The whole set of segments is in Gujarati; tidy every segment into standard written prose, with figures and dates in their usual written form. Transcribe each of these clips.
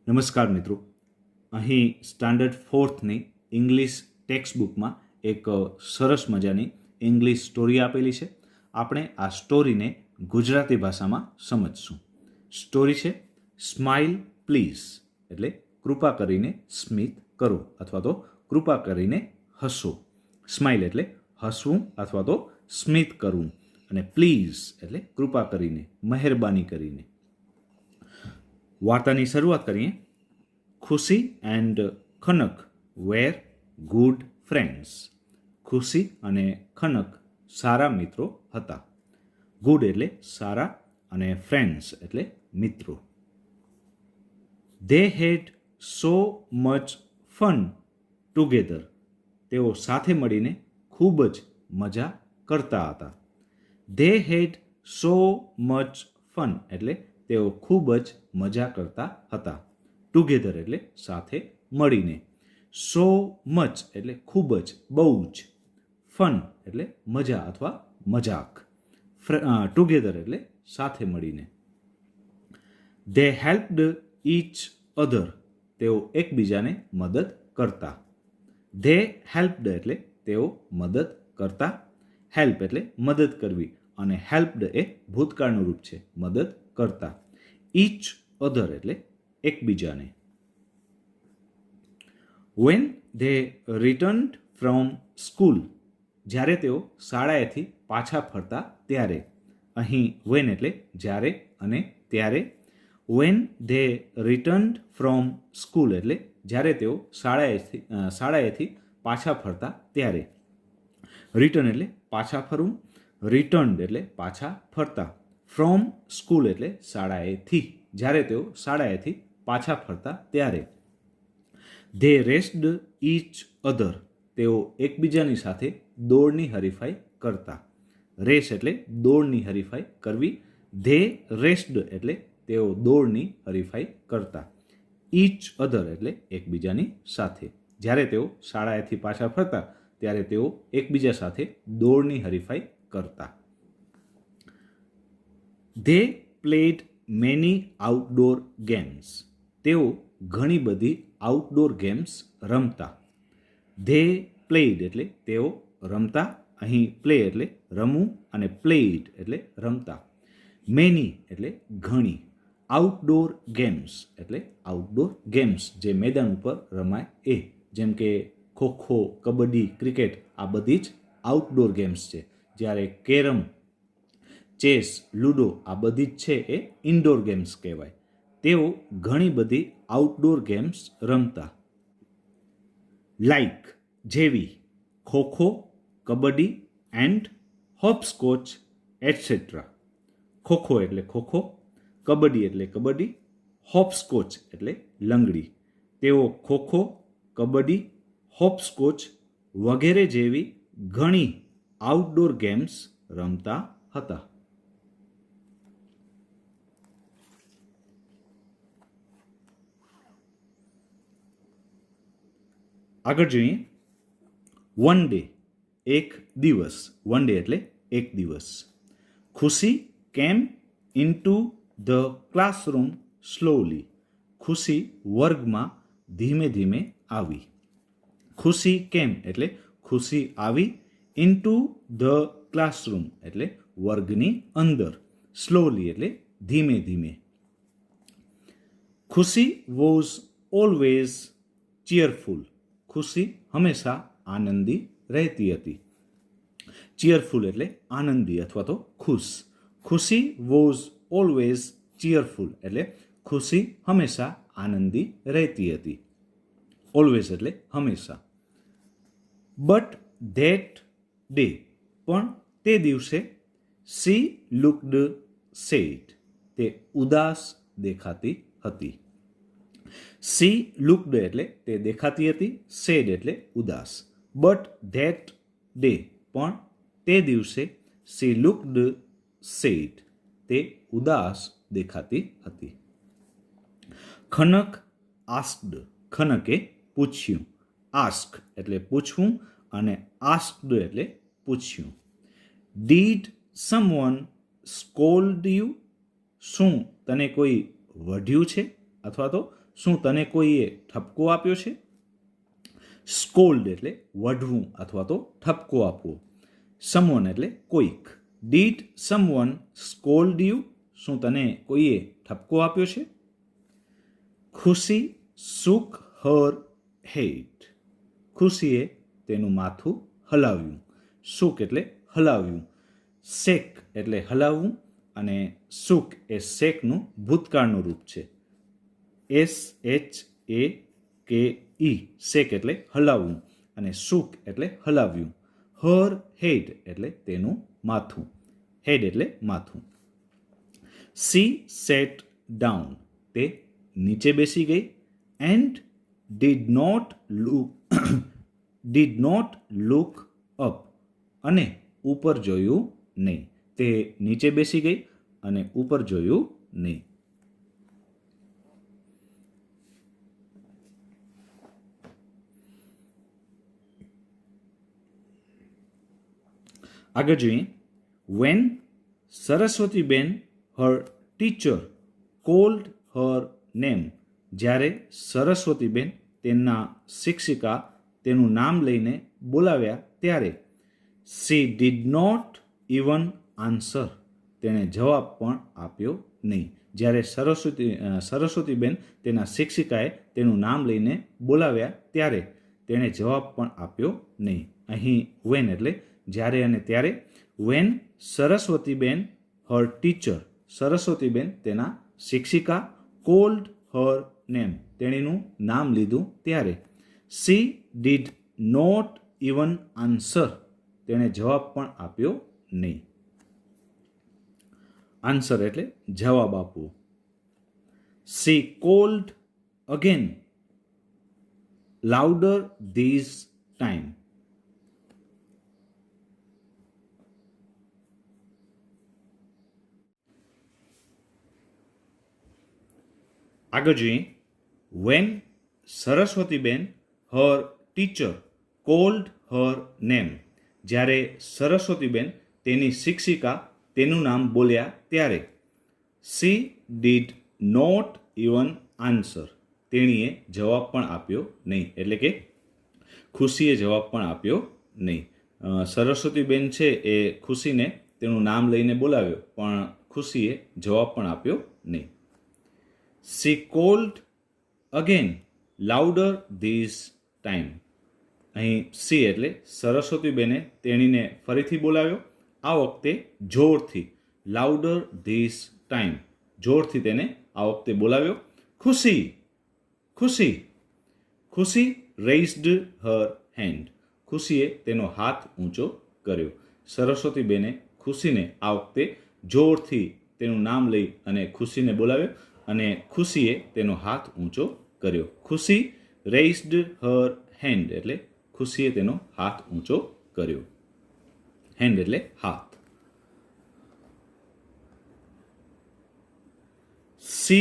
નમસ્કાર મિત્રો, અહીં સ્ટાન્ડર્ડ ફોર્થની ઇંગ્લિશ ટેક્સ્ટ બુકમાં એક સરસ મજાની ઇંગ્લિશ સ્ટોરી આપેલી છે. આપણે આ સ્ટોરીને ગુજરાતી ભાષામાં સમજશું. સ્ટોરી છે સ્માઇલ પ્લીઝ, એટલે કૃપા કરીને સ્મિત કરો અથવા તો કૃપા કરીને હસો. સ્માઇલ એટલે હસવું અથવા તો સ્મિત કરવું, અને પ્લીઝ એટલે કૃપા કરીને, મહેરબાની કરીને. વાર્તાની શરૂઆત કરીએ. Khushi and Khanak were good friends. Khushi અને ખનક સારા મિત્રો હતા. ગુડ એટલે સારા અને ફ્રેન્ડ્સ એટલે મિત્રો. They had so much fun together. તેઓ સાથે મળીને ખૂબ જ મજા કરતા હતા. They had so much fun એટલે તેઓ ખૂબ જ મજા કરતા હતા. ટુગેધર એટલે સાથે મળીને. સો મચ એટલે ખૂબ જ, બહુ જ. ફન એટલે મજા અથવા મજાક. ટુગેધર એટલે સાથે મળીને. They helped inch other. તેઓ એકબીજાને મદદ કરતા. ધે હેલ્પડ એટલે તેઓ મદદ કરતા. હેલ્પ એટલે મદદ કરવી, અને હેલ્પડ એ ભૂતકાળનું રૂપ છે, મદદ કરતા. ઈચ અધર એટલે એકબીજાને. When they returned from school. જ્યારે તેઓ શાળાએથી પાછા ફરતા ત્યારે. અહીં વેન એટલે જ્યારે અને ત્યારે. When they returned from school એટલે જ્યારે તેઓ શાળાએથી પાછા ફરતા ત્યારે. રિટર્ન એટલે પાછા ફરવું. રિટર્ન્ડ એટલે પાછા ફરતા. ફ્રોમ સ્કૂલ એટલે શાળાએથી. જ્યારે તેઓ શાળાએથી પાછા ફરતા ત્યારે. They raced each other. તેઓ એકબીજાની સાથે દોડની હરીફાઈ કરતા. રેસ એટલે દોડની હરીફાઈ કરવી. ધે રેસ્ડ એટલે તેઓ દોડની હરીફાઈ કરતા. ઈચ અધર એટલે એકબીજાની સાથે. જ્યારે તેઓ શાળાએથી પાછા ફરતા ત્યારે તેઓ એકબીજા સાથે દોડની હરીફાઈ કરતા. They played many outdoor games. તેઓ ઘણી બધી આઉટડોર ગેમ્સ રમતા. ધે પ્લેડ એટલે તેઓ રમતા. અહીં પ્લે એટલે રમવું, અને પ્લેડ એટલે રમતા. મેની એટલે ઘણી. આઉટડોર ગેમ્સ એટલે આઉટડોર ગેમ્સ જે મેદાન ઉપર રમાય એ. જેમ કે ખોખો, કબડ્ડી, ક્રિકેટ, આ બધી જ આઉટડોર ગેમ્સ છે. જ્યારે કેરમ, ચેસ, લૂડો, આ બધી જ છે એ ઇન્ડોર ગેમ્સ કહેવાય. તેઓ ઘણી બધી આઉટડોર ગેમ્સ રમતા. લાઈક જેવી kho kho, kabaddi and Hopscotch etcetera. Kho kho એટલે ખોખો, કબડ્ડી એટલે કબડ્ડી, હોપસ્કોચ એટલે લંગડી. તેઓ ખોખો, કબડ્ડી, હોપસ્કોચ વગેરે જેવી ઘણી આઉટડોર ગેમ્સ રમતા હતા. આગળ જોઈએ. વન ડે એક દિવસ. વન ડે એટલે એક દિવસ. ખુશી કેમ ઇન્ટુ ધ ક્લાસરૂમ સ્લોલી. ખુશી વર્ગમાં ધીમે ધીમે આવી. ખુશી કેમ એટલે ખુશી આવી. ઇન્ટુ ધ ક્લાસરૂમ એટલે વર્ગની અંદર. સ્લોલી એટલે ધીમે ધીમે. ખુશી વોઝ ઓલવેઝ ચીયરફુલ. ખુશી હંમેશા આનંદી રહેતી હતી. ચીયરફુલ એટલે આનંદી અથવા તો ખુશ. ખુશી વોઝ ઓલવેઝ ચીયરફુલ એટલે ખુશી હંમેશા આનંદી રહેતી હતી. ઓલવેઝ એટલે હંમેશા. But that day. પણ તે દિવસે સી લુકડ સેડ. તે ઉદાસ દેખાતી હતી. સી લુકડ એટલે તે દેખાતી હતી. સેડ એટલે ઉદાસ. But that day. પણ તે દિવસે સી લુકડ સેડ. તે ઉદાસ દેખાતી હતી. ખનક આસ્કડ. ખનકે પૂછ્યું. આસ્ક એટલે પૂછવું, અને આસ્કડ એટલે પૂછ્યું. Did someone scold you. શું તને કોઈ વઢ્યું છે અથવા તો શું તને કોઈએ ઠપકો આપ્યો છે? સ્કોલ્ડ એટલે વઢવું અથવા તો ઠપકો આપવો. સમવન એટલે કોઈક. Did someone scold you? શું તને કોઈએ ઠપકો આપ્યો છે? ખુશી shook her head. ખુશીએ તેનું માથું હલાવ્યું. shook એટલે હલાવ્યું. શેક એટલે હલાવવું અને shook એ શેકનું ભૂતકાળનું રૂપ છે. SHAKE શેક એટલે હલાવવું અને shook એટલે હલાવ્યું. her head એટલે તેનું માથું. head એટલે માથું. she sat down. તે નીચે બેસી ગઈ. and did not look up. અને ઉપર જોયું નહીં. તે નીચે બેસી ગઈ અને ઉપર જોયું નહીં. આગળ જોઈએ. when Saraswatiben her teacher called her name. જ્યારે સરસ્વતીબેન તેમના શિક્ષિકા તેનું નામ લઈને બોલાવ્યા ત્યારે she did not even answer. તેણે જવાબ પણ આપ્યો નહીં. જ્યારે સરસ્વતીબેન તેના શિક્ષિકાએ તેનું નામ લઈને બોલાવ્યા ત્યારે તેણે જવાબ પણ આપ્યો નહીં. અહીં when એટલે જ્યારે અને ત્યારે. when Saraswatiben her teacher Saraswatiben તેના શિક્ષિકા called her name તેણીનું નામ લીધું ત્યારે she did not even answer. તેણે જવાબ પણ આપ્યો નહીં. આન્સર એટલે જવાબ આપવો. she called again louder this time. આગળ જોઈએ. when Saraswatiben her teacher called her name. જ્યારે સરસ્વતીબેન તેની શિક્ષિકા તેનું નામ બોલ્યા ત્યારે she did not even answer. તેણીએ જવાબ પણ આપ્યો નહીં. એટલે કે ખુશીએ જવાબ પણ આપ્યો નહીં. સરસ્વતીબેન છે એ ખુશીને તેનું નામ લઈને બોલાવ્યો પણ ખુશીએ જવાબ પણ આપ્યો નહીં. she called again louder this time. અહીં she એટલે સરસ્વતીબેને તેણીને ફરીથી બોલાવ્યો. આ વખતે જોરથી. louder this time. જોરથી તેને આ વખતે બોલાવ્યો. ખુશી ખુશી ખુશી raised her hand. ખુશીએ તેનો હાથ ઊંચો કર્યો. સરસ્વતીબેને ખુશીને આ વખતે જોરથી તેનું નામ લઈ અને ખુશીને બોલાવ્યો અને ખુશીએ તેનો હાથ ઊંચો કર્યો. ખુશી raised her hand એટલે ખુશીએ તેનો હાથ ઊંચો કર્યો. હેન્ડ એટલે હાથ. she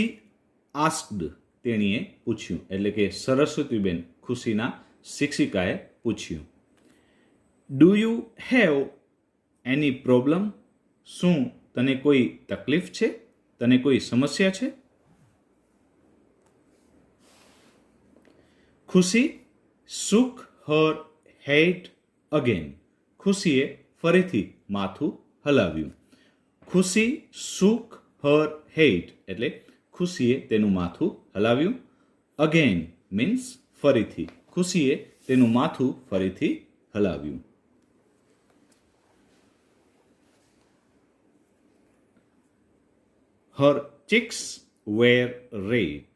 asked તેણીએ પૂછ્યું. એટલે કે સરસ્વતીબેન ખુશીના શિક્ષિકાએ પૂછ્યું. do you have any problem? શું તને કોઈ તકલીફ છે? તને કોઈ સમસ્યા છે? ખુશી shook her head again. ખુશીએ ફરીથી માથું હલાવ્યું. ખુશી shook her head એટલે ખુશીએ તેનું માથું હલાવ્યું. again means ફરીથી. ખુશીએ તેનું માથું ફરીથી હલાવ્યું. her cheeks were red.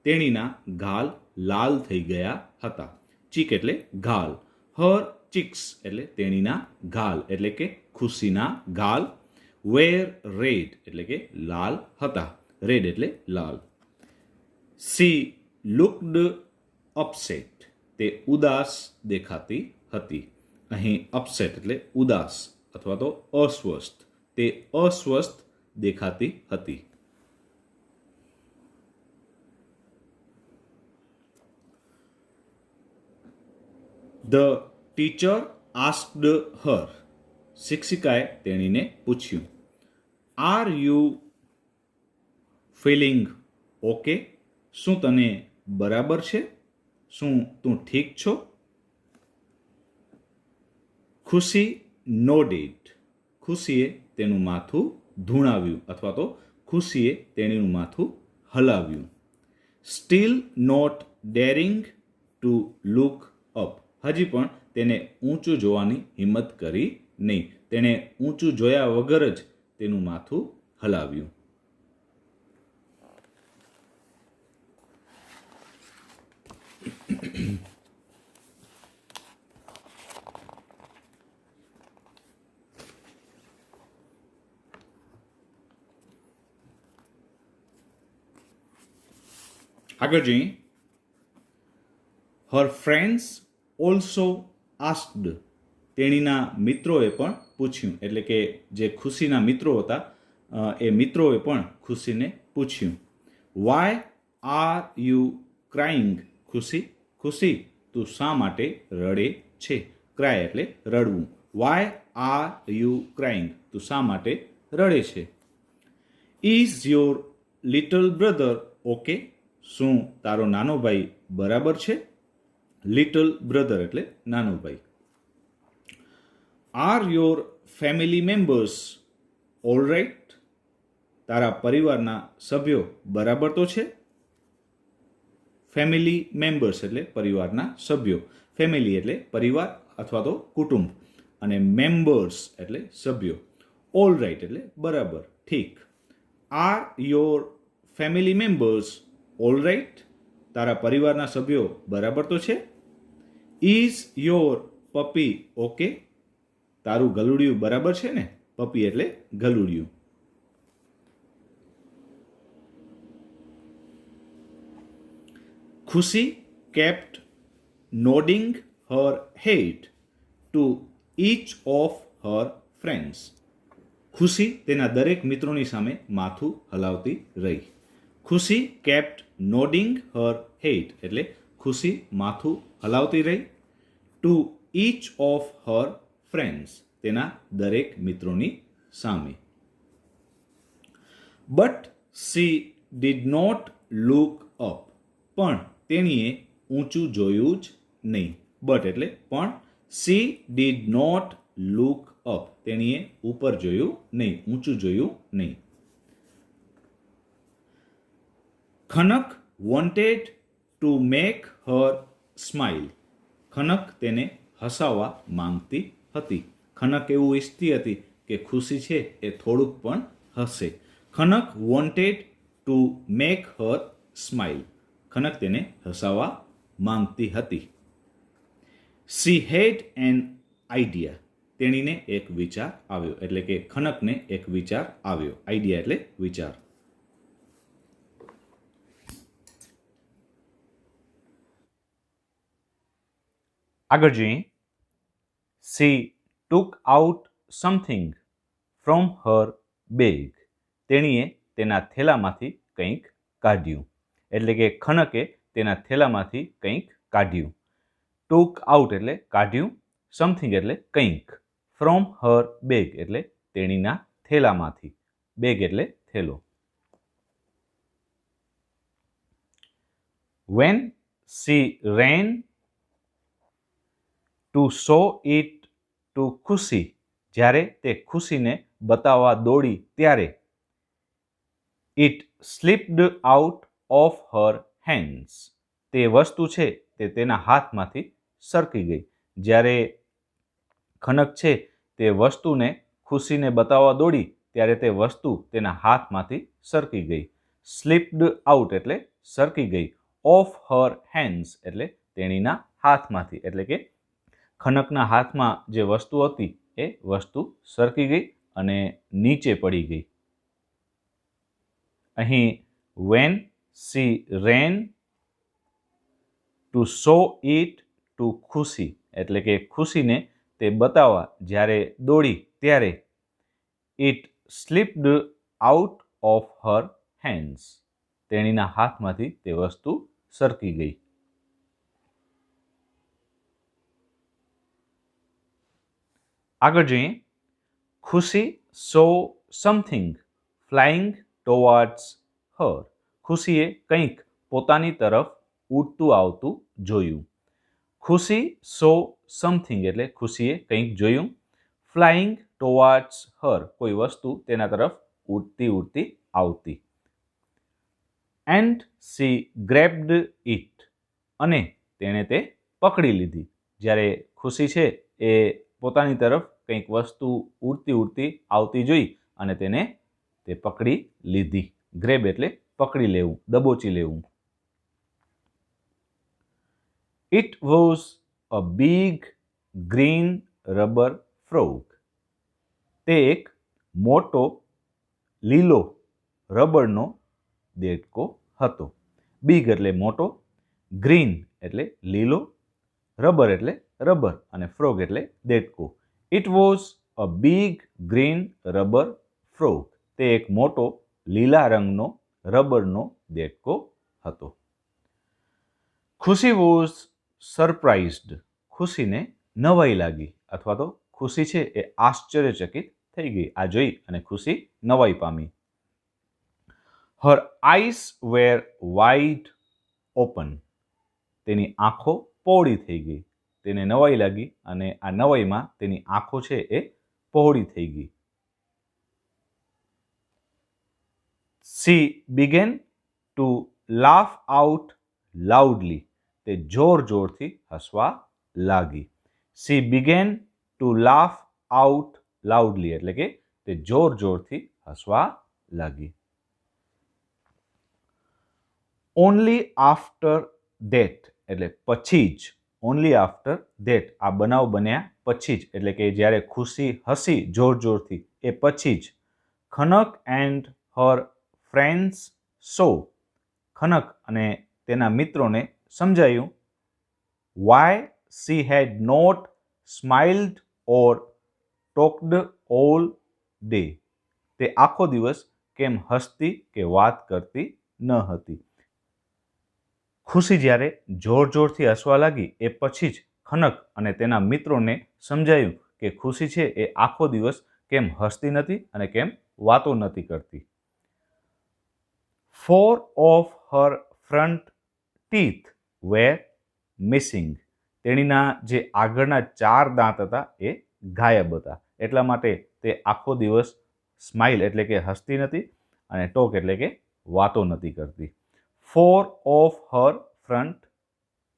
તેણીના ગાલ લાલ થઈ ગયા હતા. ચીક એટલે ગાલ. her cheeks એટલે તેણીના ગાલ એટલે કે ખુશીના ગાલ. were red એટલે કે લાલ હતા. red એટલે લાલ. she looked upset. તે ઉદાસ દેખાતી હતી. અહીં upset એટલે ઉદાસ અથવા તો અસ્વસ્થ. તે અસ્વસ્થ દેખાતી હતી. The teacher asked her. શિક્ષિકાએ તેણીને પૂછ્યું. Are you feeling okay? શું તને બરાબર છે? શું તું ઠીક છો? ખુશી નોડેડ. ખુશીએ તેનું માથું ધૂણાવ્યું અથવા તો ખુશીએ તેણીનું માથું હલાવ્યું. Still not daring to look up. હજી પણ તેને ઊંચું જોવાની હિંમત કરી નહીં. તેણે ઊંચું જોયા વગર જ તેનું માથું હલાવ્યું. આગળ જોઈએ. Her friends also asked. તેણીના મિત્રોએ પણ પૂછ્યું. એટલે કે જે ખુશીના મિત્રો હતા એ મિત્રોએ પણ ખુશીને પૂછ્યું. વાય આર યુ ક્રાઇંગ ખુશી? ખુશી તું શા માટે રડે છે? ક્રાય એટલે રડવું. વાય આર યુ ક્રાઇંગ તું શા માટે રડે છે? Is your little brother okay? શું તારો નાનો ભાઈ બરાબર છે? લિટલ બ્રધર એટલે નાનો ભાઈ. Are your family members all right? તારા પરિવારના સભ્યો બરાબર તો છે? ફેમિલી મેમ્બર્સ એટલે પરિવારના સભ્યો. ફેમિલી એટલે પરિવાર અથવા તો કુટુંબ અને મેમ્બર્સ એટલે સભ્યો. ઓલ રાઇટ એટલે બરાબર, ઠીક. Are your family members all right? તારા પરિવારના સભ્યો બરાબર તો છે? Is your puppy okay? તારું ગલુડિયું બરાબર છે ને? પપી એટલે ગલુડિયું. ખુશી kept nodding her head to each of her friends. ખુશી તેના દરેક મિત્રોની સામે માથું હલાવતી રહી. ખુશી kept nodding her head એટલે ખુશી માથું હલાવતી રહી. to each of her friends તેના દરેક મિત્રોની સામે. but she did not look up. પણ તેણીએ ઊંચું જોયું જ નહીં. બટ એટલે પણ. she did not look up તેણીએ ઉપર જોયું નહીં, ઊંચું જોયું નહીં. Khanak wanted to make her smile. Khanak તેને હસાવવા માંગતી હતી. ખનક એવું ઈચ્છતી હતી કે ખુશી છે એ થોડુંક પણ હસે. Khanak wanted to make her smile. Khanak તેને હસાવવા માંગતી હતી. she had an idea. તેણીને એક વિચાર આવ્યો. એટલે કે ખનકને એક વિચાર આવ્યો. આઈડિયા એટલે વિચાર. આગળ જોઈએ. she took out something from her bag. તેણીએ તેના થેલામાંથી કંઈક કાઢ્યું. એટલે કે ખનકે તેના થેલામાંથી કંઈક કાઢ્યું. took out એટલે કાઢ્યું. something એટલે કંઈક. from her bag એટલે તેણીના થેલામાંથી. બેગ એટલે થેલો. when she ran to show it to ખુશી. જ્યારે તે ખુશીને બતાવવા દોડી ત્યારે it slipped out of her hands. તે વસ્તુ છે તે તેના હાથમાંથી સરકી ગઈ. જ્યારે ખનક છે તે વસ્તુને ખુશીને બતાવવા દોડી ત્યારે તે વસ્તુ તેના હાથમાંથી સરકી ગઈ. સ્લિપ્ડ આઉટ એટલે સરકી ગઈ. ઓફ હર હેન્ડ્સ એટલે તેણીના હાથમાંથી. એટલે કે ખનકના હાથમાં જે વસ્તુ હતી એ વસ્તુ સરકી ગઈ અને નીચે પડી ગઈ. અહીં when she ran to show it to ખુશી એટલે કે ખુશીને તે બતાવવા જ્યારે દોડી ત્યારે it slipped out of her hands. તેણીના હાથમાંથી તે વસ્તુ સરકી ગઈ. આગળ જોઈએ. ખુશી saw something flying towards her. ખુશીએ કંઈક પોતાની તરફ ઉડતું આવતું જોયું. ખુશી સો સમથિંગ એટલે ખુશીએ કંઈક જોયું. ફ્લાઇંગ ટુવર્ડ્સ હર કોઈ વસ્તુ તેના તરફ ઉડતી ઉડતી આવતી. એન્ડ સી ગ્રેબ્ડ ઇટ અને તેણે તે પકડી લીધી. જ્યારે ખુશી છે એ પોતાની તરફ કંઈક વસ્તુ ઉડતી ઉડતી આવતી જોઈ અને તેને તે પકડી લીધી. ગ્રેબ એટલે પકડી લેવું, દબોચી લેવું. It was a big green rubber frog. તે એક મોટો લીલો રબરનો દેડકો હતો. બિગ એટલે મોટો, ગ્રીન એટલે લીલો, રબર એટલે રબર અને ફ્રોગ એટલે દેડકો. It was a big green rubber frog. તે એક મોટો લીલા રંગનો રબરનો દેડકો હતો. ખુશી વોઝ સરપ્રાઇઝડ. ખુશીને નવાઈ લાગી અથવા તો ખુશી છે એ આશ્ચર્યચકિત થઈ ગઈ. આ જોઈ અને ખુશી નવાઈ પામી. હર આઈસ વેર વાઇડ ઓપન. તેની આંખો પહોળી થઈ ગઈ. તેને નવાઈ લાગી અને આ નવાઈમાં તેની આંખો છે એ પહોળી થઈ ગઈ. She began to laugh out loudly. તે જોર જોરથી હસવા લાગી. She began to laugh out loudly એટલે કે તે જોર જોરથી હસવા લાગી. Only after that એટલે પછી જ. Only after that આ બનાવ બન્યા પછી જ એટલે કે જ્યારે ખુશી હસી જોર જોરથી એ પછી જ. Khanak and her friends so. Khanak અને તેના મિત્રોને સમજાયું why she had not smiled or talked all day. તે આખો દિવસ કેમ હસતી કે વાત કરતી ન હતી. ખુશી જ્યારે જોર જોરથી હસવા લાગી એ પછી જ ખનક અને તેના મિત્રોને સમજાયું કે ખુશી છે એ આખો દિવસ કેમ હસતી નથી અને કેમ વાતો નથી કરતી. 4 of her front teeth were missing. તેણીના જે આગળના 4 દાંત હતા એ ગાયબ હતા. એટલા માટે તે આખો દિવસ સ્માઇલ એટલે કે હસતી નથી અને ટોક એટલે કે વાતો નથી કરતી. 4 of her front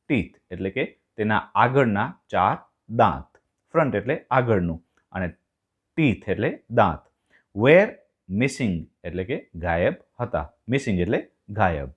teeth એટલે કે તેના આગળના 4 દાંત. ફ્રન્ટ એટલે આગળનું અને ટીથ એટલે દાંત. વેર મિસિંગ એટલે કે ગાયબ હતા. મિસિંગ એટલે ગાયબ.